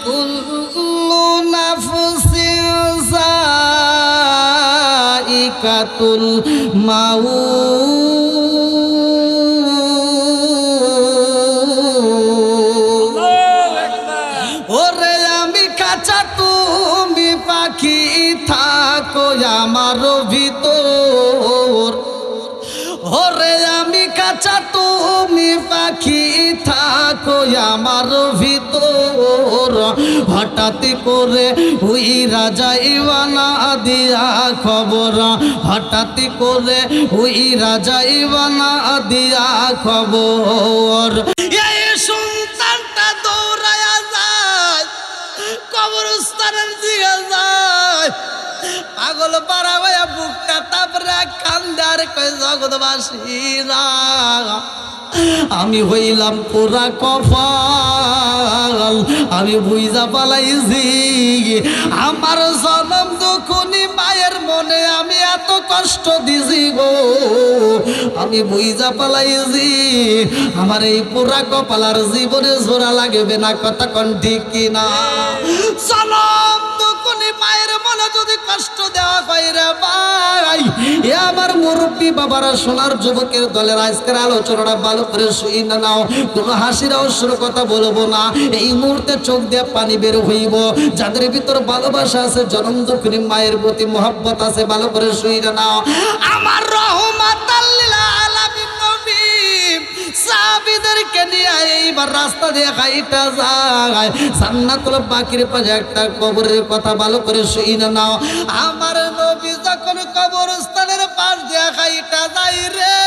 কুল্লু নাফসিন যায়িকাতুল মাউত। ওরে আমি কাঁচা তুমি পাখি থাকো আমার ভিতর। ওরে আমি কাঁচা তুমি পাখি থাকো আমার ভিতর। হঠাৎ করে উইরা যাইবা না দিয়া খবর। হঠাৎ করে উইরা যাইবা না দিয়া খবর। এই সন্তানটা দৌড়ায়া যায়, কবরস্থানের দিকে যায়। পাগল পাড়া ভাইয়া বুকটা তারপরে কান্দার কয় জগৎবাসীরা আমি হইলাম পুরা কপাল। আমি বুঝা পালাইছি আমার জনম দুখুনি মায়ের মনে আমি এত কষ্ট দিছি গো। আমি বুঝা পালাইছি আমার এই পুরা কপালার জীবনে জোড়া লাগবে না। কথা কোন ঠিক কিনা? জনম দুখুনি মায়ের মনে যদি কষ্ট দেওয়া হয় রে ভাই, এ আমার মুরব্বী বাবারা সোনার যুবকের দলের আজকের আলোচনাটা ভালো করে শুই না নাও। কোনো হাসির অবসর কথা বলবো না। এই মুহূর্তে চোখ দিয়ে পানি বের হইব। যাদের ভিতর ভালোবাসা আছে, জনম দুঃখিনী মায়ের প্রতি মহব্বত আছে, ভালো করে শুই না নাও। আমার রহমাতাল লিল আলামিন নবী সাহাবীদেরকে নিয়ে এইবার রাস্তা দিয়ে হাইটা যায়। জান্নাতুল বাকির পাশে একটা কবরের কথা ভালো করে শুই না নাও। আমার নবী যখন কবরস্থানের পাশ দিয়ে হাইটা যায় রে,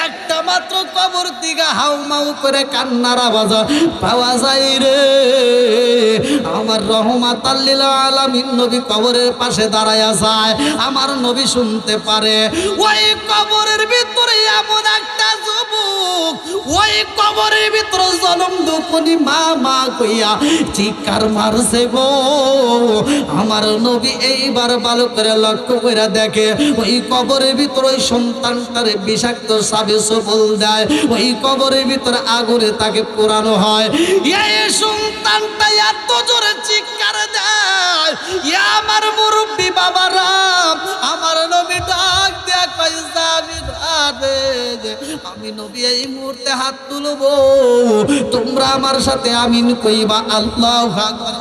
একটা মাত্র কবর দিকে হাউমাউ করে কান্নার আওয়াজ পাওয়া যায় রে। আমার রহমাতাল লিল আলামিন নবী কবরের পাশে দাঁড়ায়া যায়। আমার নবী শুনতে পারে ওই কবরের ভিতরে এমন একটা যুবক, ওই কবরের ভিতরে জনম দুখুনি মা মা কইয়া চিৎকার মারছে গো। আমার নবী এইবার ভালো করে লক্ষ্য করে দেখে ওই কবরের ভিতরে ওই সন্তানটারে বিষাক্ত সাপে সবল দেয়। ওই কবরের ভিতরে আগুনে তাকে পোড়ানো হয়। এই সন্তানটা এত জোরে চিৎকার দেয়, আমার মুরব্বী বাবারা আমার নবী ডাক দেয়া কই যাবি আমি নবী এই মুহূর্তে হাত তুলবো, তোমরা আমার সাথে আমিন কইবা আল্লাহু আকবার।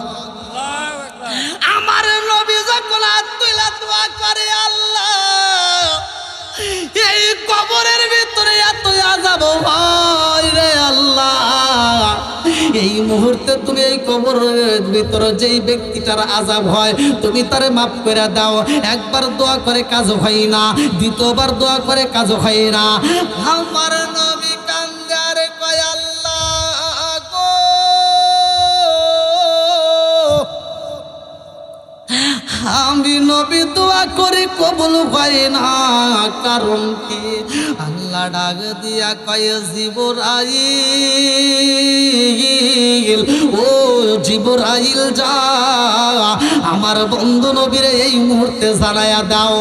আমার নবী যখন হাত তুইলা দোয়া করে, আল্লাহ এই কবরের ভিতরে এত আযাব হয় রে আল্লাহ, এই মুহূর্তে তুমি এই কবরের ভিতরে যেই ব্যক্তিটার আযাব হয় তুমি তারে মাফ করে দাও। একবার দোয়া করে কাজ হয় না, দ্বিতীয়বার দোয়া করে কাজ হয় না। আমার নবী কান্দে আর কয় আল্লাহ গো, আমি নবী দোয়া করি কবুল হয় না। কারণ কি? আল্লাহ ডাক দিয়া কয় জিবরাইল, ও জিবরাইল যা আমার বন্ধু নবীরে এই মুহূর্তে জানায়া দাও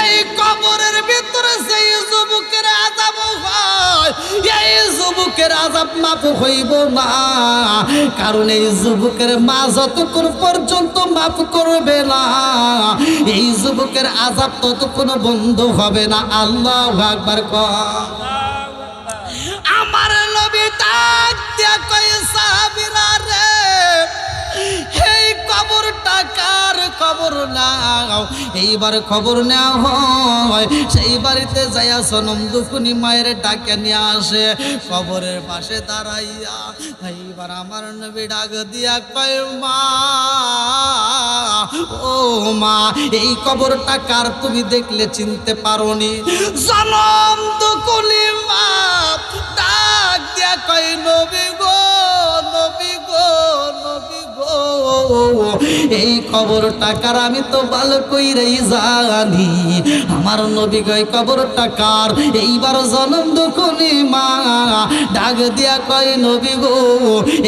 এই কবরের ভিতরে সেই যুবকের আযাব হয়, এই যুবকের আযাব মাফ হইব না। কারণ এই যুবকের মা যতক্ষণ পর্যন্ত মাফ করবে না, এই যুবকের আযাব ততক্ষণ বন্ধ হবে না। আল্লাহু আকবার কয়। আমার নবী ডাক দিয়া কয় সাহাবীরা রে, এই কবরটা কার কবর নাও। এইবার খবর নেওয়া হয়, সেই বাড়িতে যাইয়া জনম দুখুনি মায়ের ডাকে নিয়ে আসে। কবরের পাশে দাঁড়াইয়া এইবার আমার নবী ডাক দিয়া কয় মা, ও মা এই কবরটা কার তুমি দেখলে চিনতে পারোনি? জনম দুখুনি মা ডাক দিয়া কয় নবী গো, নবী গো, নবী গো, এই কবরটা কার আমি তো ভালো কইরাই জানি। আমার নবী কয় কবরটা কার? এইবার জনম দুখুনি মা ডাক দিয়া কয় নবী গো,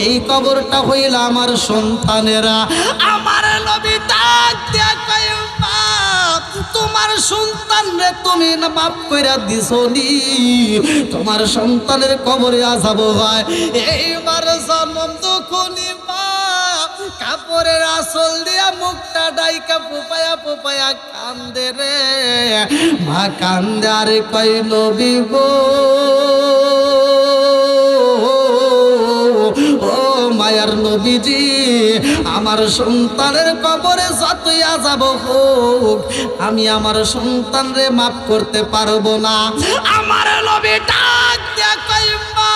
এই কবরটা হইল আমার সন্তানেরা। আমার নবী ডাক দিয়া কয় মা, তোমার সন্তান রে তুমি না মাফ কইরা দিছনি, তোমার সন্তানের কবরে আযাব হয়। এইবার জনম দুখুনি মা কাপড়ের আঁচল দিয়া মুখটা ডাইকা ফুপায়া ফুপায়া কান্দে রে মা কান্দে আর কই নবী গো ও মায়ার নবীজি আমার সন্তানের কবরে যতই আযাব হোক আমি আমার সন্তানরে মাফ করতে পারবো না। আমার নবী ডাক দিয়া কই মা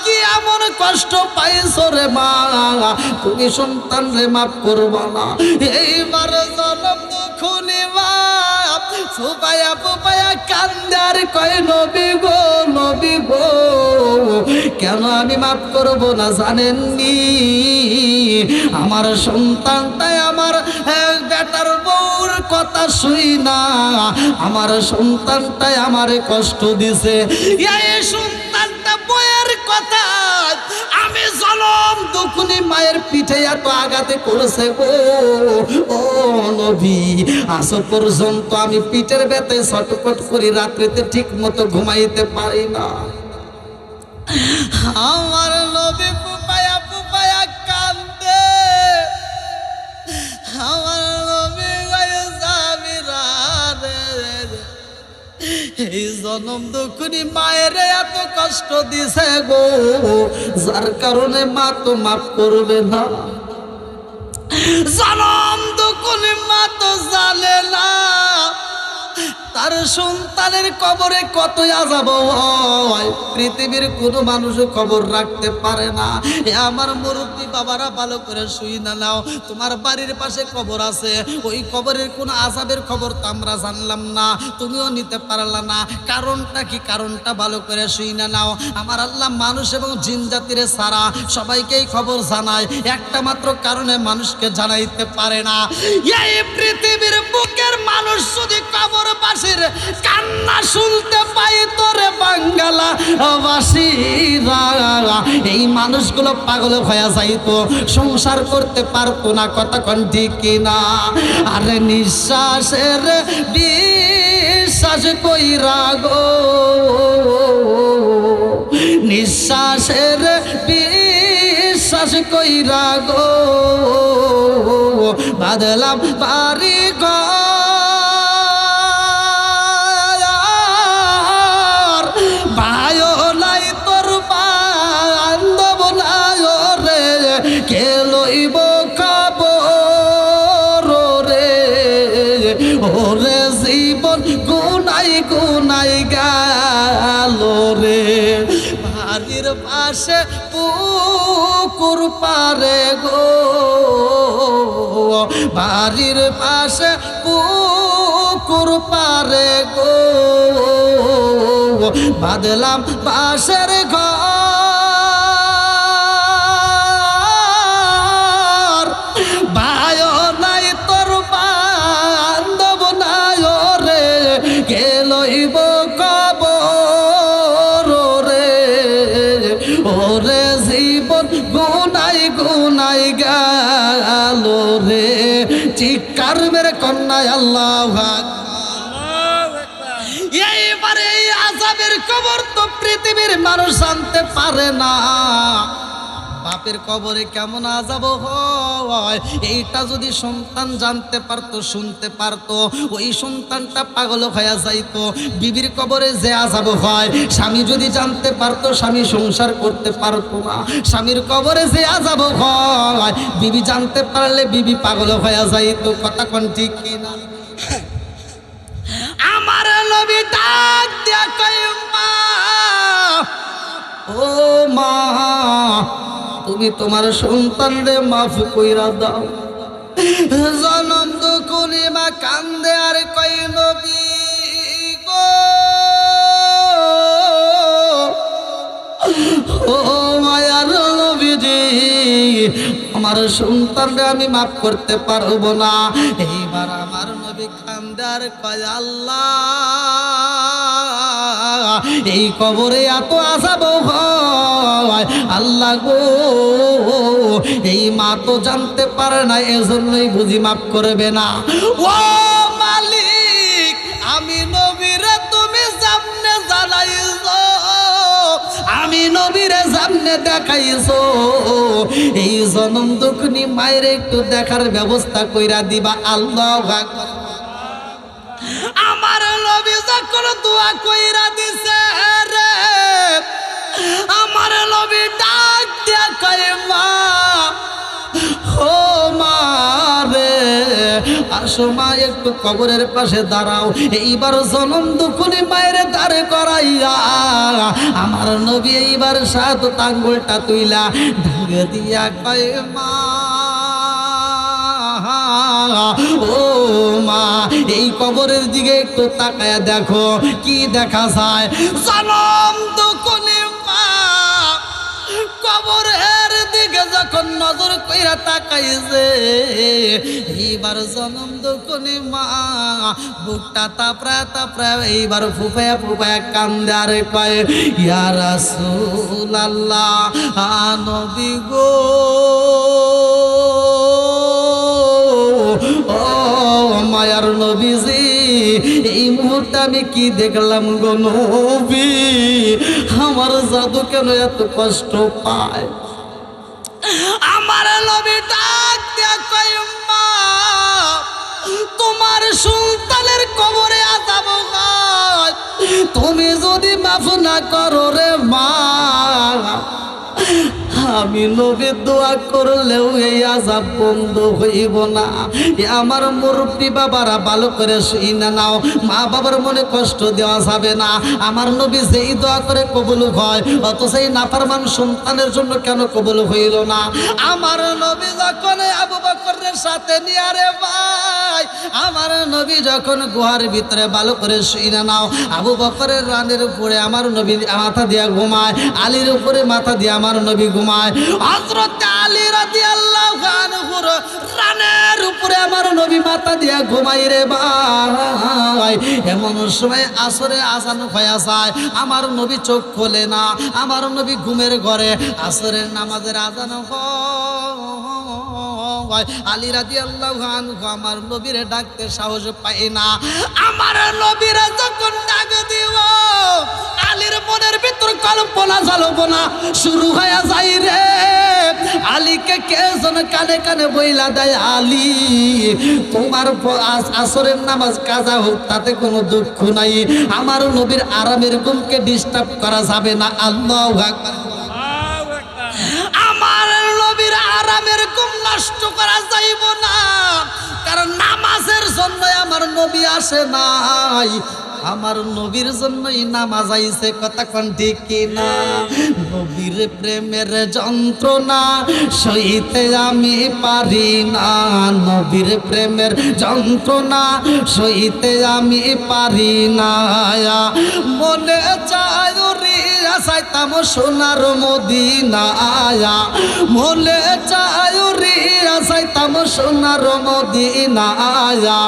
কি এমন কষ্ট পাইছো রে মা তুমি সন্তানরে মাফ করবা না? এইবার জনম দুঃখনি মা ফুপায়া ফুপায়া কান্দার কয় নবী গো কেন আমি মাফ করব না জানেননি? আমার সন্তানটাই আমার বেটার বউর কথা শুই না আমার সন্তানটাই আমারে কষ্ট দিছে। এই সন্তানটা বউয়ের কথা আমি জনম দুকুনি মায়ের পিঠে এত আঘাতে করেছে গো ও নবী আজ পর্যন্ত আমি পিঠের ব্যথায় ছটফট করি রাত্রিতে ঠিক মতো ঘুমাইতে পারি না। আমার নবী ফুপায়া ফুপায়া কান্দে আমার নবী গায়ে যাবিরা রে এই জনম দুঃখনি মায়ের এত কষ্ট দিছে গো যার কারণে মা তো মাফ করবে না। জনম দুঃখনি মা তো জানে না তার সন্তানের কবরে কত আযাব হয় পৃথিবীর কোনো মানুষও খবর রাখতে পারে না। আমার মুরব্বী বাবারা ভালো করে শুই না নাও তোমার বাড়ির পাশে কবর আছে ওই কবরের কোন আযাবের খবর তো আমরা জানলাম না তুমিও নিতে পারলা না কারণটা কি কারণটা ভালো করে শুই না নাও। আমার আল্লাহ মানুষ এবং জিন জাতিরে ছাড়া সবাইকেই খবর জানায় একটা মাত্র কারণে মানুষকে জানাইতে পারে না। এই পৃথিবীর বুকের মানুষ যদি কবর পাশে কান্না শুনতে পাই তোরে বাঙ্গালা বাসীরা এই মানুষগুলো পাগল হয়ে যাইতো সংসার করতে পারতো না কথা কোন ঠিক কিনা? আরে নিঃশ্বাসের বিশ্বাস কইরা গো নিঃশ্বাসের বিশ্বাস কইরা গো বাদলাম বাড়ি গো ওরে জীবন গুনাই গুনাই গেল রে বাড়ির পাশে পুকুর পারে গো বাড়ির পাশে পুকুর পারে গো বাদলাম পাশের ঘর ভাইও নাই তোর বান্ধব নাই রে গেলইব কবর রে ওরে জীবন গুনাই গুনাই গেল রে চিৎকার মেরে কন্যায় আল্লাহু আকবার। এইবারে এই আযাবের খবর তো পৃথিবীর মানুষ জানতে পারে না বাপের কবরে কেমন আযাব হয় এইটা যদি সন্তান জানতে পারতো শুনতে পারতো ওই সন্তানটা পাগল হয়ে যাইতো। বিবির কবরে যে আযাব হয় স্বামী যদি জানতে পারতো স্বামী সংসার করতে পারতো না। স্বামীর কবরে যে আযাব হয় বিবি জানতে পারলে বিবি পাগল হয়ে যাইতো কথা কোন ঠিক কিনা? আমার নবী ডাক দিয়া কয় মা ও মা তুমি তোমার সন্তানরে মাফ কইরা দাও। জনম দুঃখনি মা কান্দে আর কয় নবী গো ও মায়ার নবীজি আমার সন্তানরে আমি মাফ করতে পারবো না। এইবার আমার নবী কান্দে আর কয় আল্লাহ এই কবরে এত আযাব হয় আল্লাহ গো এই মা তো জানতে পারে না এজন্যই বুঝি মাফ করবে না। ও মালিক আমি নবীরে তুমি সামনে জানাইছো আমি নবীরে সামনে দেখাইছো, এই জনম দুঃখনি মায়ের একটু দেখার ব্যবস্থা কইরা দিবা। আল্লাহু আকবার। আমার নবী যখন দোয়া কইরা দিছে রে, আমার নবী ডাক দিয়া কয় মা, ও মা রে, আসো মা একটু কবরের পাশে দাঁড়াও। এইবার জনম দুঃখনি মায়ের দাঁড়ে করাইয়া আমার নবী এইবার সাত আঙ্গুলটা তুইলা ঢাক দিয়া কয় মা, ও মা, এই কবরের দিকে একটু তাকায়া দেখো কি দেখা যায়। জনম দুঃখনি মা কবরের দিকে যখন নজর কইরা তাকাইছে, এইবার জনম দুঃখনি মা বুকটা তাপড়া তাপড়া এইবার ফুফায়া ফুফায়া কান্দে আর কয়, ইয়া রাসূলুল্লাহ, নবী গো, ও মায়ার নবীজি, এই মুহূর্তে আমি কি দেখলাম গো নবী, আমার জাদু কেন এত কষ্ট পায়। আমার নবী ডাক দিয়া কয় মা, তোমার সুলতানের কবরে আযাব হয়, তুমি যদি মাফ না করো রে মা, আমি নবী দোয়া করলেও এই আযাব বন্ধ হইব না। আমার মুরব্বী বাবারা ভালো করে শুইনা নাও, মা বাবার মনে কষ্ট দেওয়া যাবে না। আমার নবী যেই দোয়া করে কবুল হয়, অত সেই নাফরমান সন্তানের জন্য কেন কবুল হইল না? আমার নবী যখন আবু বকরের সাথে নিয়ে রে ভাই, আমার নবী যখন গুহার ভিতরে ভালো করে শুইনা নাও, আবু বকরের রানের উপরে আমার নবী মাথা দিয়া ঘুমায়, আলীর উপরে মাথা দিয়ে আমার নবী ঘুমায়, হযরত আলী রাদিয়াল্লাহু আনহুর রানের উপরে আমার নবী মাথা দিয়া ঘুমাই রে ভাই। এমন সময় আসরে আজান হয়ে যায়, আমার নবী চোখ খোলে না, আমার নবী ঘুমের ঘরে আসরের নামাজের আজান হয়। আলী রাদিয়াল্লাহু আনহু আমার নবীরে ডাকতে সাহস পায় না। আমার নবীরে যখন ডাক দিব, আলীর মনের ভিতর কল্পনা জল্পনা শুরু হয়ে যায় রে। আলীকে কে যেন কানে কানে বইলা দেয়, আলী তোমার আসরের নামাজ কাজা হোক তাতে কোনো দুঃখ নাই, আমার নবীর আরামের ঘুমকে ডিস্টার্ব করা যাবে না। আল্লাহু আকবার। আমার নবীর আরামের ঘুম নষ্ট করা যাইব না, কারণ নামাজের জন্য আমার নবী আসে নাই, আমার নবীর জন্যই নামাজ আইছে। কথা কোন ঠিক কিনা? নবীর প্রেমের যন্ত্রণা সইতে আমি পারি না, নবীর প্রেমের যন্ত্রণা সইতে আমি পারি না। মনে চায় রিয়া চাইতাম সোনার মদিনায়া, মনে চায় রিয়া চাইতাম সোনার মদিনায়া,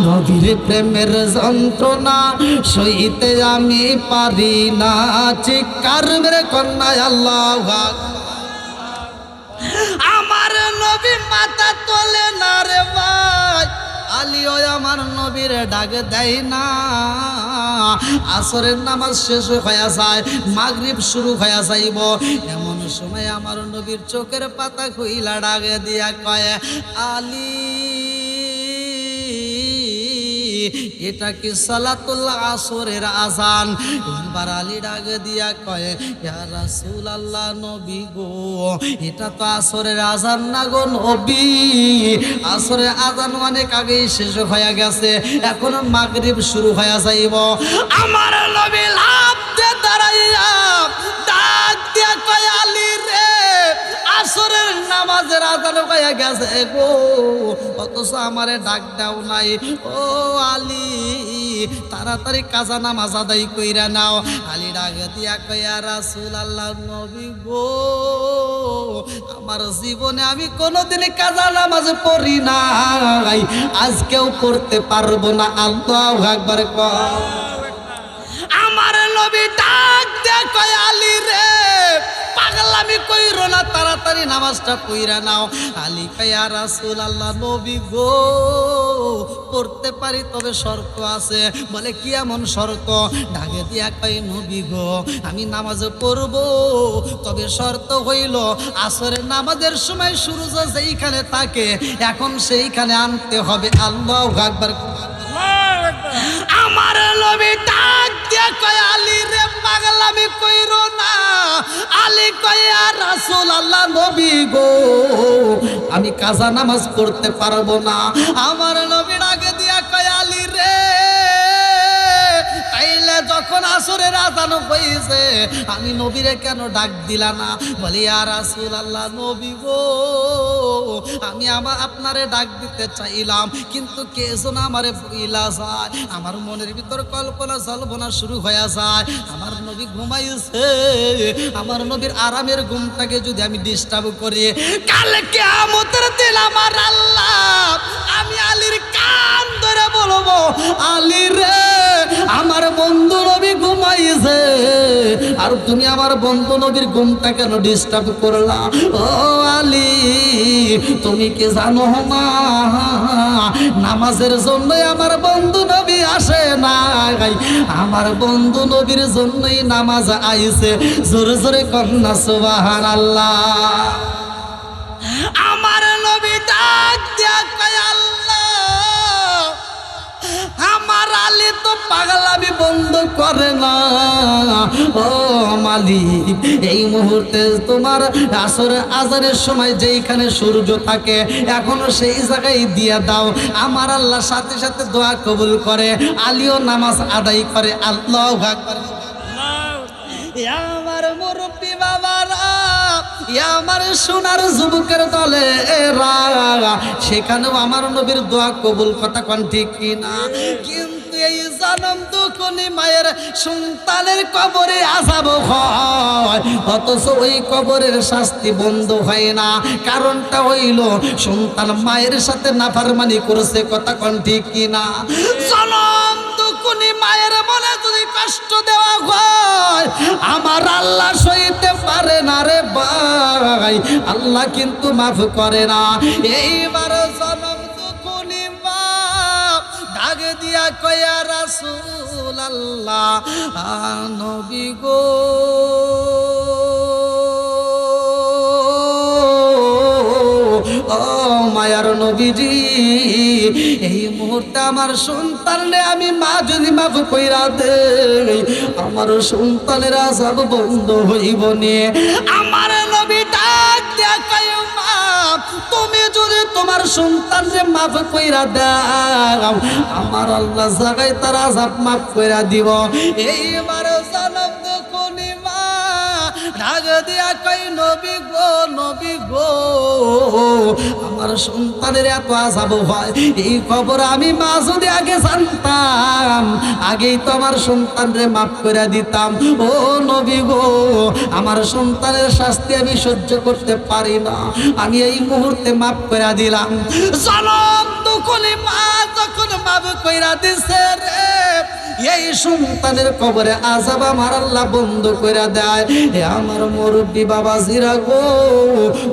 নবীর প্রেমের যন্ত্রণা সইতে আমি পারি না। চিৎকার মেরে কন্যায় আল্লাহু আকবার। আমার নবী মাথা তোলে না রে ভাই, আলীও আমার নবীর ডাক দেয় না। আসরের নামাজ শেষ হয়ে যায়, মাগরিব শুরু হয়ে যাইব, এমন সময় আমার নবীর চোখের পাতা খুইলা ডাক দিয়া কয়, আলী এটা কি সালাতুল আসরের আজান? এবার আলী ডাক দিয়া কয়, ইয়া রাসূলুল্লাহ, নবী গো, এটা তো আসরের আজান না গো নবী, আসরের আজান অনেক আগেই শেষ হয়ে গেছে, এখন মাগরিব শুরু হয়ে যাইব। আমার নবী লাফ দিয়ে দাঁড়াইয়া ডাক দিয়া কয়, আলী রে, আসরের নামাজের আজান হয়ে গেছে গো, অথচ আমারে ডাক দাও নাই। ও আলী, তাড়াতাড়ি কাজা নামাজ আদায় কইরা নাও। আলী ডাক দিয়া কয়, ইয়া রাসূলুল্লাহ, নবী গো, আমার জীবনে আমি কোনোদিন কাজা নামাজ পড়ি নাই, আজকেও পড়তে পারবো না। আল্লাহু আকবার কয়। আমার নবী ডাক দিয়া কয়, আলী রে, পাগলামি কইরো না, তাড়াতাড়ি নামাজটা পইরা নাও। আলী কয় ইয়া রাসূলুল্লাহ, নবী গো পড়তে পারি তবে শর্ত আছে। বলে কি এমন শর্ত? ডাকে দিয়া কয় নবী গো আমি নামাজ পড়ব, তবে শর্ত হইল আসরের নামাজের সময় সূর্য যেইখানে থাকে এখন সেইখানে আনতে হবে। আল্লাহু আকবার। আমার নবী ডাক দিয়া কয় আলী রে পাগলামি কইরো না। আলী কয় ইয়া রাসূলুল্লাহ, নবী গো আমি কাজা নামাজ পড়তে পারবো না। আমার নবী ডাকে দিয়া কয় আলী রে তাইলে যখন আসরের আযান হইছে আমি নবীরে কেন ডাক দিলা না? বলি ইয়া রাসূলুল্লাহ, নবী গো আমি আপনারে ডাক দিতে চাইলাম কিন্তু কে যেন আমারে বইলা যায়। আমার মনের ভিতর কল্পনা জল্পনা শুরু হয়ে যায়। আমার নবী ঘুমাইছে, আমার নবীর আরামের ঘুমটাকে যদি আমি ডিস্টার্ব করি কালে কিয়ামতের দিন আমার আল্লাহ আমি আলীর কান ধরে বলবো আলী রে আমার বন্ধু নবী ঘুমাইছে আর তুমি আমার বন্ধু নবীর ঘুমটা কেন ডিস্টার্ব করলা? ও আলী তুমি কি জানো না নামাজের জন্যই আমার বন্ধু নবী আসে নাই, আমার বন্ধু নবীর জন্যই নামাজ আইছে। জোরে জোরে কন্যা সুবহানাল্লাহ। আমার নবী ডাক দিয়া কয় আল্লাহ আমার আলী তো পাগলামি বন্ধ করে না। ও মালিক এই মুহূর্তে তোমার আসরের আযানের সময় যেইখানে সূর্য থাকে এখনো সেই জায়গায় দিয়া দাও। আমার আল্লাহ সাথে সাথে দোয়া কবুল করে, আলীও নামাজ আদায় করে। আল্লাহু আকবার। আমার মুরব্বী বাবারা, আমার সোনার যুবকের দলে এরা, সেখানেও আমার নবীর দোয়া কবুল, কথা কোন ঠিক কিনা? কিন্তু এই জনম দুঃখনি মায়ের সন্তানের কবরে আযাব হয়, অথচ ওই কবরের শাস্তি বন্ধ হয় না। কারণটা হইল সন্তান মায়ের সাথে নাফরমানি করেছে, কথা কোন ঠিক কিনা? জনম দুঃখনি মায়ের মনে যদি কষ্ট দেওয়া হয় আমার আল্লাহ সইতে পারে না রে ভাই, আল্লাহ কিন্তু মাফ করে না। এইবার জনম দুঃখনি মা ডাক দিয়া কয় ইয়া রাসূলুল্লাহ, নবী গো ও মায়ার নবীজি এই মুহূর্তে আমার সন্তানরে আমি মা যদি মাফ কইরা দেই আমার সন্তানের আযাব বন্ধ হইব নে। আমার নবী ডাক দিয়া কয় মা তুমি যদি তোমার সন্তানরে মাফ কইরা দাও আমার আল্লাহ জাগায় তার আযাব মাফ কইরা দিব। এইবার জনম দুঃখনি মা ডাক দিয়া কয় নবী গো নবী গো আমার সন্তানের এত আযাব হয় এই খবর আমি মা যদি আগে জানতাম আগেই তো আমার সন্তানরে মাফ করে দিতাম। ও নবী গো আমার সন্তানের শাস্তি আমি সহ্য করতে পারি না, আমি এই মুহূর্তে মাফ করে দিলাম। জনম দুঃখনি মা যখন মাফ করে দিছে রে এই সন্তানের কবরে আযাব আমার আল্লাহ বন্ধ করে দেয়। এ আমার মুরব্বী বাবাজিরা গো,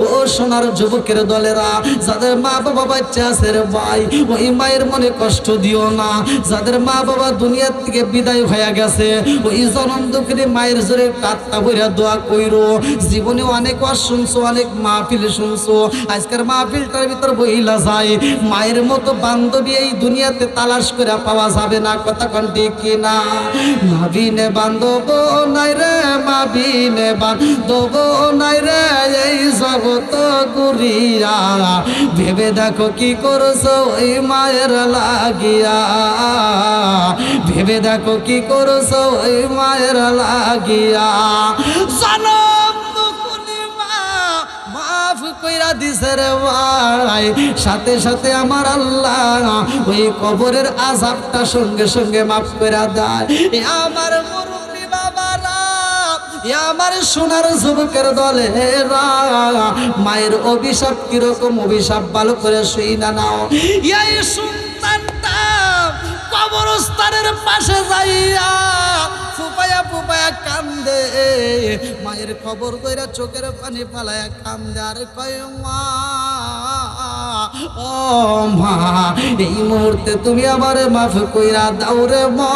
ও সোনার যুবকের দলেরা, যাদের মা বাবা বাচ্চা আছে রে ভাই ওই মায়ের মনে কষ্ট দিও না। যাদের মা বাবা দুনিয়ার থেকে বিদায় হয়ে গেছে ওই জনম দুঃখিনী মায়ের জোরে কাত্তা বইরা দোয়া কইরো। জীবনে অনেক ওয়াজ শুনছো, অনেক মাহফিল শুনছো, আজকের মাহফিলটার ভিতর বইলা যায় মায়ের মতো বান্ধবী এই দুনিয়াতে তালাশ করে পাওয়া যাবে না, কথা কোন ঠিক কিনা? মাবিনে বান্ধব নাই রে, মাবিনে বান্ধব নাই রে এই জগত ঘুরিয়া, ভেবে দেখো কি করছো ওই মায়ের লাগিয়া, ভেবে দেখো কি করছো ওই মায়ের লাগিয়া। জনম দুঃখনি মা মাফ কইরা দিছে রে ভাই, সাথে সাথে আমার আল্লাহ ওই কবরের আযাবটা সঙ্গে সঙ্গে মাফ কইরা দেয়। আমার মুরব্বী বাবারা, আমার সোনার যুবকের দলে মায়ের অভিশাপ কিরকম অভিশাপ ভালো করে শুই না নাও। এই সন্তানটা কবরস্থানের পাশে যাইয়া ফুপায়া ফুপায়া কান্দে, মায়ের খবর কইরা চোখের পানি পালায়া কান্দে আর কয় মা, ও মা এই মুহূর্তে তুমি আমারে মাফ কইরা দাও রে মা।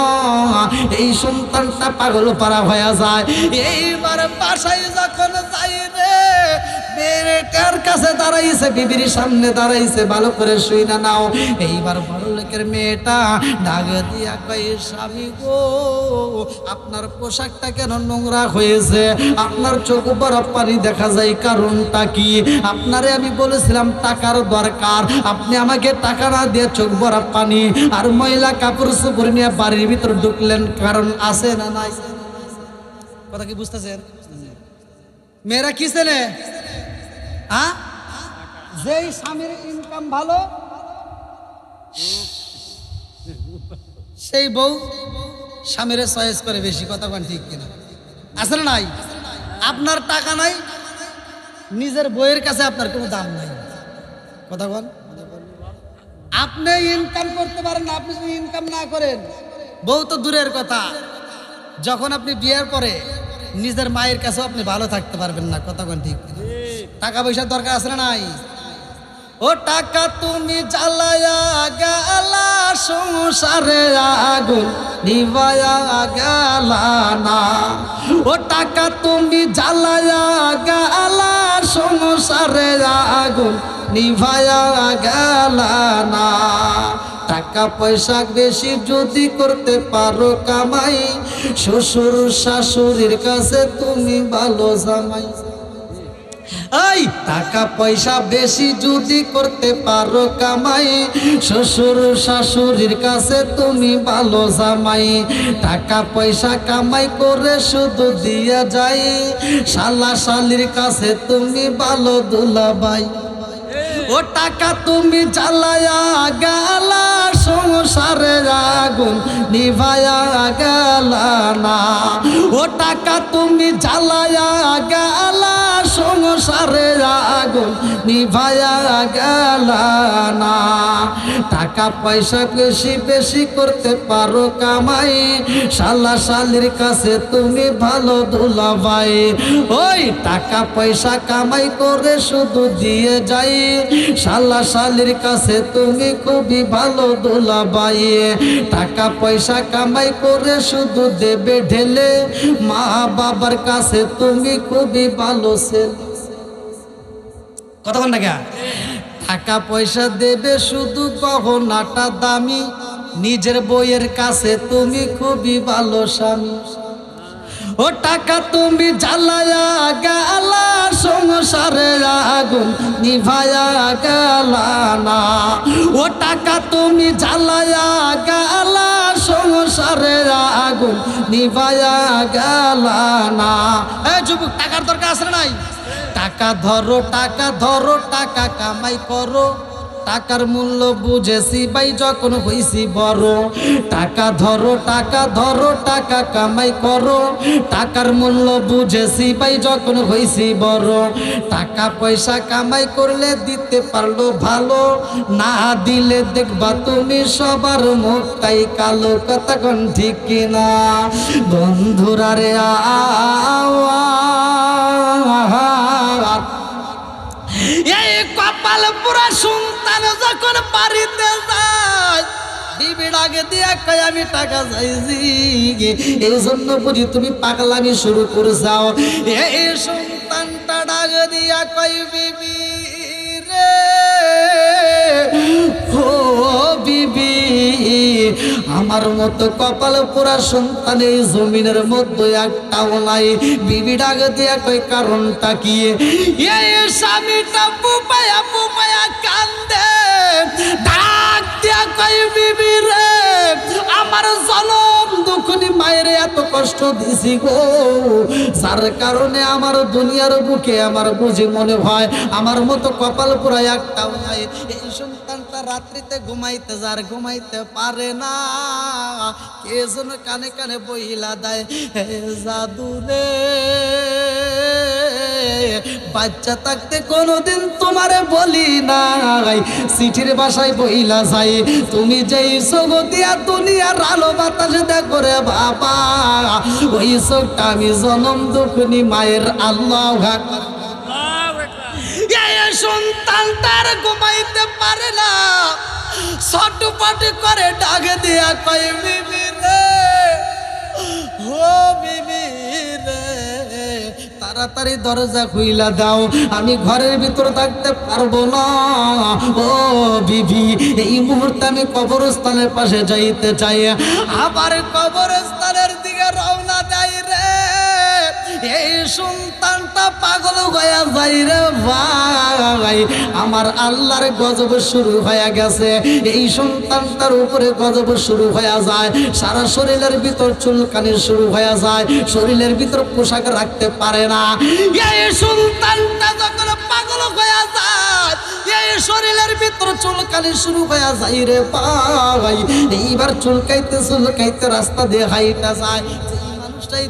এই সন্তানটা পাগল পারা হয়ে যায়। এইবার বাসায় যখন যাই রে, মেয়েটার কাছে দাঁড়াইছে, বিবির সামনে দাঁড়াইছে, ভালো করে শুই না নাও। এইবার বড় লোকের মেয়েটা ডাক দিয়া কয় স্বামী গো, আপনার পোশাকটা কেন নোংরা হয়েছে? আপনার চোখ বরফ পানি দেখা যায়, কারণটা কি? আপনারে আমি বলেছিলাম টাকার দরকার, আপনি আমাকে টাকা না দিয়ে চোখ বরফ পানি আর ময়লা কাপড় চোপড় নিয়ে বাড়ির ভিতর ঢুকলেন, কারণ আছে না নাই? কথা কি বুঝতেছেন? মেয়েরা কি চেনে? যেই স্বামীর ইনকাম ভালো সেই বউ স্বামীর চয়েস করে বেশি। কথা কোন ঠিক কিনা? আছে না নাই? আপনার টাকা নাই, নিজের বইয়ের কাছে আপনার কোনো দাম নাই। কথা বল, আপনি ইনকাম করতে পারেন না, আপনি যদি ইনকাম না করেন, বউ তো দূরের কথা, যখন আপনি বিয়ের পরে নিজের মায়ের কাছেও আপনি ভালো থাকতে পারবেন না। কথা কোন ঠিক কিনা? টাকা পয়সার দরকার আছে না নাই? ও টাকা তুমি জ্বালায়া গেলা, সংসারে আগুন নিভায়া গেলা না। ও টাকা তুমি জ্বালায়া গেলা, সংসারে আগুন নিভায়া গেলা না। টাকা পয়সা বেশি যদি করতে পারো কামাই, শ্বশুর শাশুড়ির কাছে তুমি ভালো জামাই। এই টাকা পয়সা বেশি যদি করতে পারো কামাই, শ্বশুর শাশুড়ির কাছে তুমি ভালো জামাই। টাকা পয়সা কামাই করে শুধু দিয়া যাই, শালা শালির কাছে তুমি ভালো দুলাভাই। ও টাকা তুমি জ্বালায়া গেলা, সংসারে আগুন নিভায়া গেলা না। ও টাকা তুমি জ্বালায়া গেলা, সংসারে আগুন নিভায়া গেলা না। টাকা পয়সা বেশি বেশি করতে পারো কামাই, শালা শালির কাছে তুমি ভালো দুলাভাই। ওই টাকা পয়সা কামাই করে শুধু দিয়ে যাই, শালা শালির কাছে তুমি খুবই ভালো দুলাভাই। টাকা পয়সা কামাই করে শুধু দেবে ঢেলে, মা বাবার কাছে তুমি খুবই ভালো ছেলে। কথা বল না কে? টাকা পয়সা দেবে শুধু গহনাটা দামি, নিজের বইয়ের কাছে তুমি খুবই ভালো স্বামী। ও টাকা তুমি জ্বালায়া গেলা, সংসারে আগুন নিভায়া গেলা না। ও টাকা তুমি জ্বালায়া গেলা, সংসারে আগুন নিভায়া গেলা না। এই যুবক, টাকার দরকার আছে না নাই? টাকা ধরো, টাকা ধরো, টাকা কামাই করো। টাকার মূল্য বুঝেছি ভাই যখন হইছি বড়। টাকা ধরো, টাকা ধরো, টাকা কামাই করো। টাকার মূল্য বুঝেছি ভাই যখন হইছি বড়। টাকা পয়সা কামাই করলে দিতে পারলো ভালো, না দিলে দেখবা তুমি সবার মুখটাই কালো। কথা কোন ঠিক কিনা? বন্ধুরা রে এই কপাল পুরা সন্তান যখন বাড়িতে যায়, বিবির আগে দিয়া কয় আমি টাকা চাইছি, এই জন্য বুঝি তুমি পাগলামি শুরু করে যাও। এই সন্তানটা ডাক দিয়া কয় বিবি রে, ও বিবি, আমার মতো কপাল পুরা সন্তান এই জমিনের মধ্যে একটাও নাই। বিবি ডাক দিয়া কই কারণটা কি? এই স্বামীটা পুপায়া পুপায়া কান্দে, ডাক দিয়া কই বিবি রে, আমার জনম দুঃখনি মায়ের এত কষ্ট দিছি গো, যার কারণে আমার দুনিয়ার বুকে আমার বুঝি মনে হয় আমার মতো কপাল পুরা একটাও নাই। এই সন্তানটা রাত্রিতে ঘুমাইতে যার ঘুমাইতে পারে না, কে যেন কানে কানে বইলা দেয়, হে জাদু রে বাচ্চা থাকতে কোনোদিন তোমারে বলি নাই, চিঠির বাসায় বইলা যাই তুমি যেই জগতিয়া দুনিয়ার আলো বাতাসে দেখো রে বাবা, ওই চোখটা আমি জনম দুঃখনি মায়ের। আল্লাহু আকবার। এই সন্তান তার ঘুমাইতে পারে না, ছটফট করে ডাকে দিয়া কয় বিবি রে, ও বিবি রে, তাড়াতাড়ি দরজা খুইলা দাও, আমি ঘরের ভিতর থাকতে পারবো না। ও বিবি, এই মুহূর্তে আমি কবরস্থানের পাশে যাইতে চাই। আবার কবরস্থানের দিকে রওনা দেয় রে, এই সন্তানটা পাগল হয়ে যায় রে ভাই। আমার আল্লাহর গজব শুরু হয়ে গেছে, এই সন্তানটার উপরে গজব শুরু হয়ে যায়, সারা শরীরের ভিতর চুলকানি শুরু হয়ে যায়, শরীরের ভিতর পোশাক রাখতে পারে না। এই সন্তানটা যখন পাগল হয়ে যায়, এই শরীরের ভিতর চুলকানি শুরু হয়ে যায় রে ভাই। এইবার চুলকাইতে চুলকাইতে রাস্তা দিয়ে হাইটা যায়,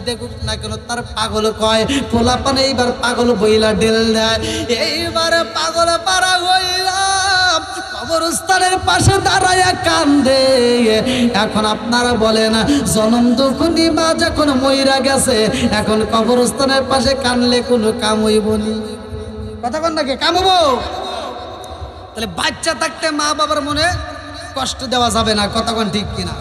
দেখুক না কেন তার পাগল কয়, পোলা পানে এইবার পাগল বইলা ঢেল দেয়। এইবার পাগল পারা হইলাম কবরস্থানের পাশে দাঁড়ায়া কান্দে। এখন আপনারা বলেন, জনম দুঃখনি মা যখন মইরা গেছে, এখন কবরস্থানের পাশে কানলে কোনো কাম হইব নি? কথা বল নাকি কাম হবো? তাহলে বাচ্চা থাকতে মা বাবার মনে কষ্ট দেওয়া যাবে না, কথা কোন ঠিক কিনা?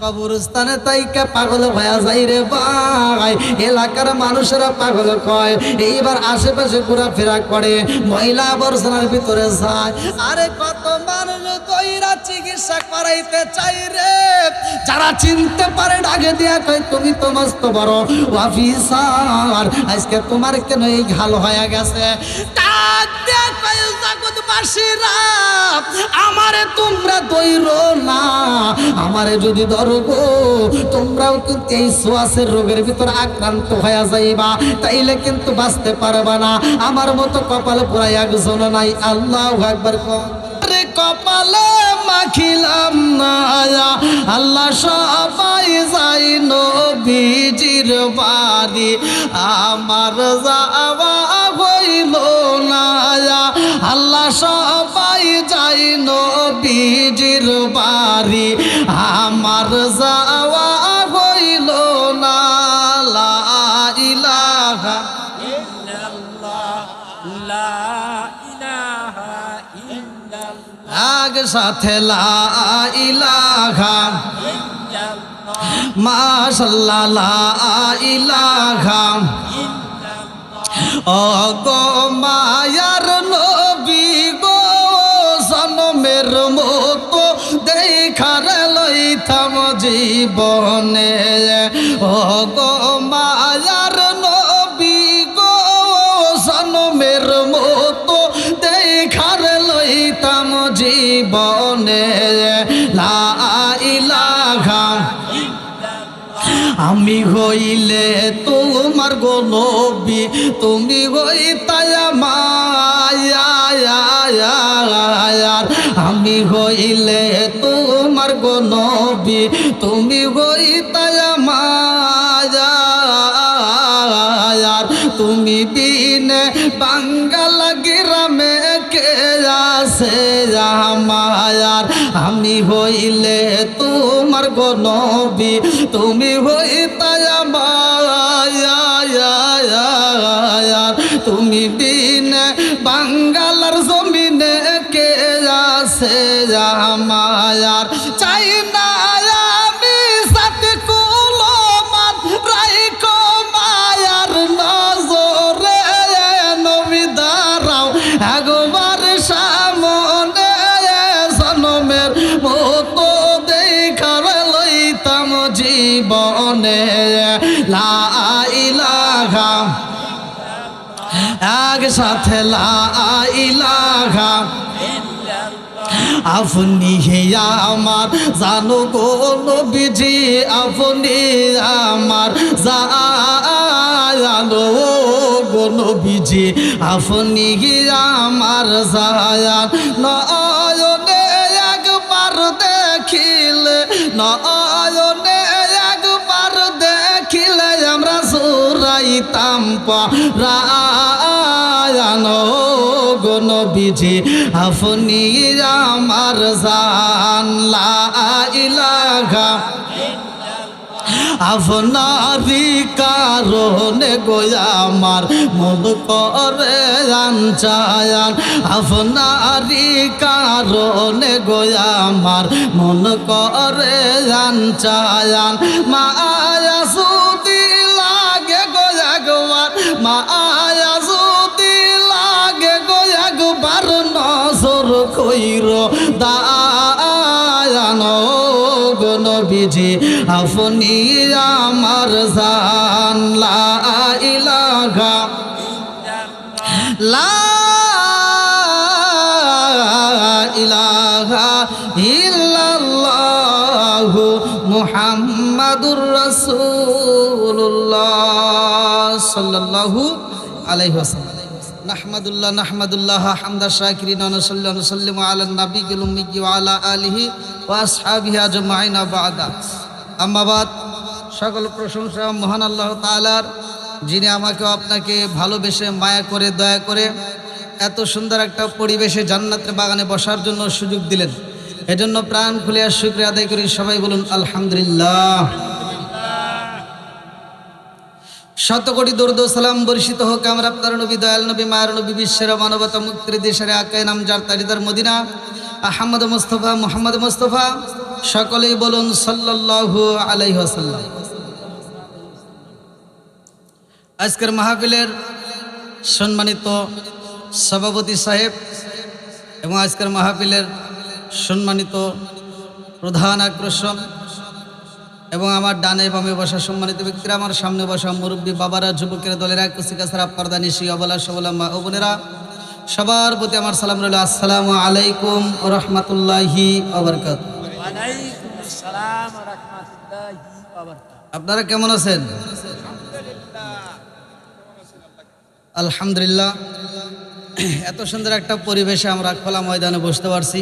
কবরস্থানে তাইকা পাগল হয়ে যায় রে ভাই, এলাকার মানুষেরা পাগল কয়। এইবার আশেপাশে ঘোরাফেরা করে, মহিলা আবর্জনার ভিতরে যায়। আরে কত মানুষ কইরা চিকিৎসা করাইতে চাই রে, যারা চিনতে পারে ডাকে দিয়া কয় তুমি তো মস্ত বড় অফিসার, আজকে তোমার কেন এই ঘাল হয়ে গেছে? ডাক দিয়া কয় জগৎবাসীরা, আমারে তোমরা দইরো না, আমারে যদি ধরো গো তোমরাও কিন্তু এই সোয়াসের রোগের ভিতর আক্রান্ত হয়ে যাইবা, তাইলে কিন্তু বাঁচতে পারবা না। আমার মতো কপাল পুরাই একজন নাই। আল্লাহু আকবার। কপালে মাখিলাম না আল্লাহ সবাই যাই নবীজির বাড়ি, আমার যাওয়া হইল না। আল্লাহ সবাই যাই নবীজির বাড়ি, আমার যাওয়া হইল না। লা ইলাহা ইল্লাল্লাহ, লা ইলাহা ইল্লাল্লাহ, আগ সাথে লা ইলাহা ইল্লাল্লাহ, মাশাআল্লাহ লা ইলাহা ইল্লাল্লাহ। ও গো মায়ার নবী গো, জনমের মতো দেখার লইতাম জীবনে। ও গো মায়ার নবী গো, জনমের মতো দেখার লইতাম জীবনে। লা ইলাহা, আমি হইলে তোমার গো নবী, তুমি হইতাই মায়ার। আমি হইলে তোমার গো নবী, তুমি হইতাই মায়ার। তুমি বিনে বাঙ্গাল গ্রামে কে আছে মায়ার। আমি হইলে তোমার গো নবী, তুমি হইতাই মায়ার। তুমি বিনে বাঙ্গালার জমিনে কে আছে মায়ার। চাই না আমি সাথে কুলমান রাইখো মায়ার নজরে, নবী দাঁড়াও একবার সামনে, জনমের মতো দেখার লইতাম জীবনে। লা ইলাহা, এক সাথে লা ইলাহা, আপনি হে আমার জানো গো নবীজি, আপনি আমার জানো গো নবীজি, আপনি আমার জায়ান। নয়নে একবার দেখিলে, নয়নে একবার দেখিলে আমরা জোরাইতাম পরাণ। গো নবীজি আপনি আমার জান লা ইলাহা আপনারই কারণে গো আমার মন করে আনচায়ান আপনারই কারণে গো আমার মন করে আনচায়ান মায়া সুদি লাগে গো একবার মায়া সুদি লাগে গো একবার নজর কইর দায়ান গো নবীজি আপনি আমার জান লা ইলাহা লা ইলাহা ইল্লাল্লাহু মুহাম্মাদুর রাসূলুল্লাহ সাল্লাল্লাহু আলাইহি ওয়াসাল্লাম নাহমাদুল্লাহ হামদা শাকিরিন ওয়া নাসাল্লি ওয়া নুসাল্লিমু আলা নাবিয়িল উম্মি ওয়া আলা আলিহি ওয়া আসহাবিহি আজমাইন বা'দা আম্মা বাদ সকল প্রশংসা মহান আল্লাহ তাআলার, যিনি আমাকে আপনাকে ভালোবেসে মায়া করে দয়া করে এত সুন্দর একটা পরিবেশে জান্নাতের বাগানে বসার জন্য সুযোগ দিলেন। এজন্য প্রাণ খুলে শুকরিয়া আদায় করি। সবাই বলুন আলহামদুলিল্লাহ। শত কোটি দরুদ ও সালাম বর্ষিত হোক আমার আপনার নবী, দয়াল নবী, মায়ের নবী, বিশ্বের মানবতা মুক্তির দেশের আকায় নাম যার তারিদার মদিনা আহমদ মুস্তফা মুহাম্মদ মুস্তফা। সকলেই বলুন সাল্লাল্লাহু আলাইহি ওয়াসাল্লাম। আজকের মাহফিলের সম্মানিত সভাপতি সাহেব এবং আজকের মাহফিলের সম্মানিত প্রধান আকর্ষণ এবং আমার ডানে বামে বসা সম্মানিত ব্যক্তিরা, আমার সামনে বসা মুরব্বী বাবারা, যুবকের দলেরা, কুচিকাছাড়া, পর্দা নিশি, অবলা সবলা মা ও বোনেরা, সবার প্রতি আমার সালাম রইল। আসসালামু আলাইকুম ওয়া রাহমাতুল্লাহি ওয়া বারাকাতুহু। ওয়া আলাইকুম আসসালাম ওয়া রাহমাতুল্লাহি ওয়া বারাকাতুহু। আপনারা কেমন আছেন? আলহামদুলিল্লাহ। এত সুন্দর একটা পরিবেশে আমরা খোলা ময়দানে বসতে পারছি,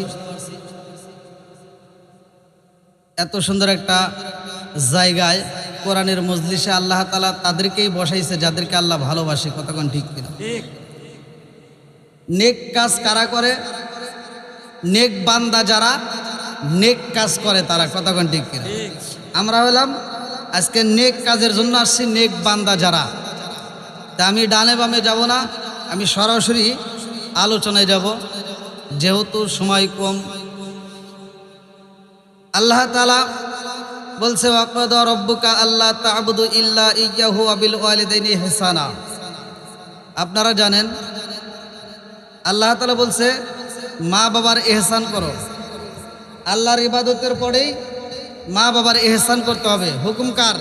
এত সুন্দর একটা জায়গায় কোরআনের মজলিসে আল্লাহ তাআলা তাদেরকেই বসাইছে যাদেরকে আল্লাহ ভালোবাসে। কতক্ষণ ঠিক কিনা? নেক কাজ কারা করে? নেক বান্দা যারা নেক কাজ করে তারা। কতক্ষণ ঠিক কিনা? আমরা হলাম আজকে নেক কাজের জন্য আসছি, নেক বান্দা যারা। তা আমি ডানে বামে যাব না, আমি সরাসরি আলোচনায় যাব, যেহেতু সময় কম। আল্লাহ তাআলা বলছে ওয়াকাদা রাব্বুকা আল্লা তা'বুদু ইল্লা ইয়্যাহু ওয়া বিল ওয়ালিদাইনি ইহসানা। আপনারা জানেন আল্লাহ তাআলা বলছে মা বাবার ইহসান করো। আল্লাহর ইবাদতের পরেই মা বাবার ইহসান করতে হবে। হুকুম কার?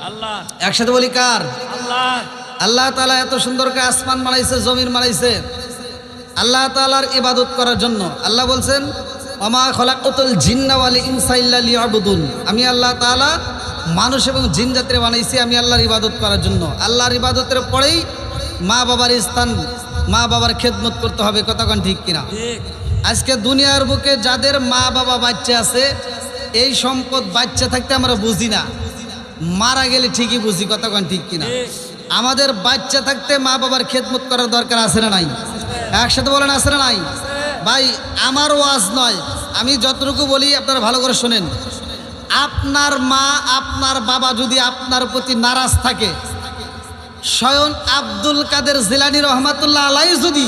আল্লাহ। একসাথে বলি কার? আল্লাহ। আল্লাহ তাআলা এত সুন্দর করে আসমান বানাইছে, জমিন বানাইছে আল্লাহ তাআলার ইবাদত করার জন্য। আল্লাহ বলছেন ওমা খলাকাতুল জিন্না ওয়াল ইনসা ইল্লা লিয়াবুদুন। আমি আল্লাহ তাআলা মানুষ এবং জিন জাতিরে বানাইছি আমি আল্লাহর ইবাদত করার জন্য। আল্লাহর ইবাদতের পরেই মা বাবার স্থান, মা বাবার খেদমত করতে হবে। কতক্ষণ ঠিক কিনা? আজকে দুনিয়ার বুকে যাদের মা বাবা বাচ্চা আছে, এই সম্পদ বাচ্চা থাকতে আমরা বুঝি না, মারা গেলে ঠিকই বুঝি। কতক্ষণ ঠিক কিনা? আমাদের বাচ্চা থাকতে মা বাবার খেদমত করার দরকার আছে না নাই? একসাথে বলেন আছে না নাই? ভাই আমার ওয়াজ নয়, আমি যতটুকু বলি আপনারা ভালো করে শোনেন। আপনার মা আপনার বাবা যদি আপনার প্রতি নারাজ থাকে, স্বয়ং আব্দুল কাদের জিলানী রহমাতুল্লাহ আলাইহি যদি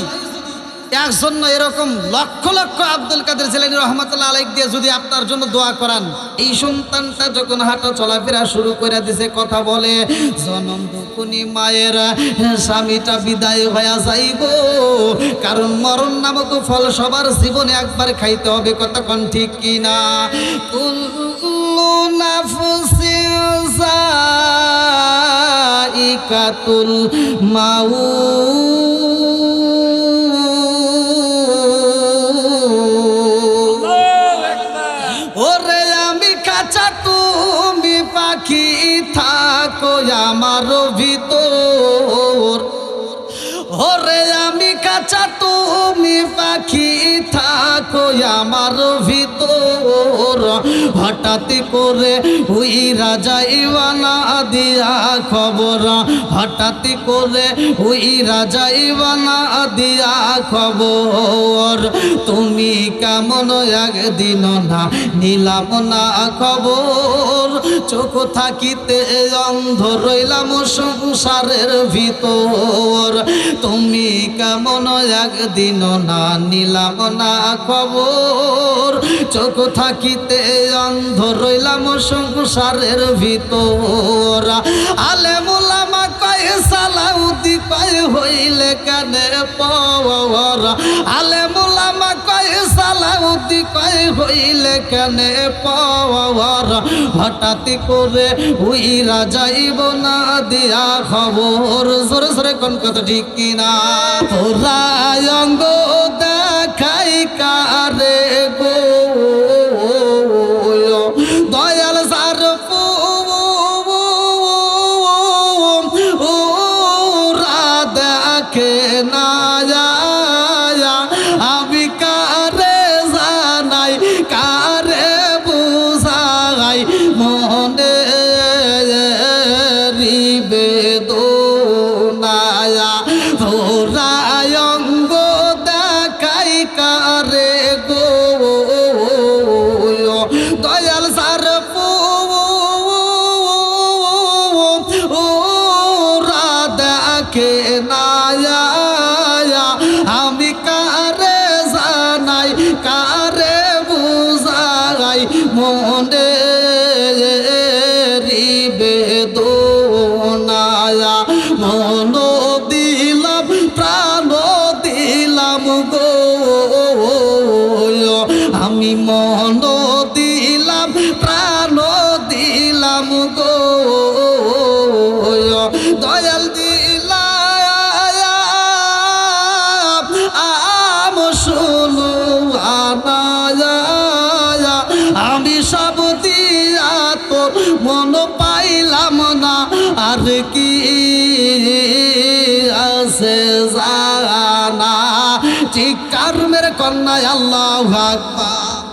একজন এরকম লক্ষ লক্ষ আব্দুল কাদের জিলানী রহমাতুল্লাহ আলাইহি দিয়ে যদি আপনার জন্য দোয়া করান, এই সন্তানটা যখন হাঁটা চলাফেরা শুরু করে দিছে, কথা বলে, জনম দুকুনি মায়ের স্বামীটা বিদায় হয়ে যাইব, কারণ মরণ নামক ফল সবার জীবনে একবার খাইতে হবে। কতক্ষণ ঠিক কিনা? কুল্লু নাফসিন যায়িকাতুল মাউত। পাখি থাকো আমার ভিতর, ওরে আমি কাঁচা তুমি পাখি থাকো আমার ভিতর, হঠাৎ করে উইরা যাইবা না দিয়া খবর, হঠাৎ করে উইরা যাইবা না দিয়া খবর। তুমি কেমন একদিন না নিলাম না খবর, চোখ থাকিতে অন্ধ রইলাম সংসারের ভিতর। তুমি কেমন একদিন না নিলাম না খবর, চোখ থাকিতে অন্ধ রইলাম সংসারের ভিতর। আলেম ওলামা কয় সালাউদ্দি কয় হইলে কানে পর, আলেম ওলামা কয় সালাউদ্দি কয় হইলে কানে পর, হঠাৎ করে উইরা যাইব না দিয়া খবর। জোরে জোরে কোন কথা ঠিক কিনা? তোরা অঙ্গ দেখাই কারে গো দয়াল সার ওরা দেখে না আমি কারে জানাই কারে বুঝাই মনে বেদনায়া। তোরা অঙ্গ দেখাই কারে গো দয়াল সার ওরা দেখে না আমি কারে জানাই কারে বুঝাই মনে বেদনায়া। মন দিলাম প্রাণ দিলাম গো আমি, মন দিলাম প্রাণ দিলাম গো দয়াল দিলাম আম শুনু আনায়া। আমি সব দিয়া তোর মন পাইলাম না, আর কি আছে জানা। ঠিক কার মেরে কন্যা আল্লাহু আকবার।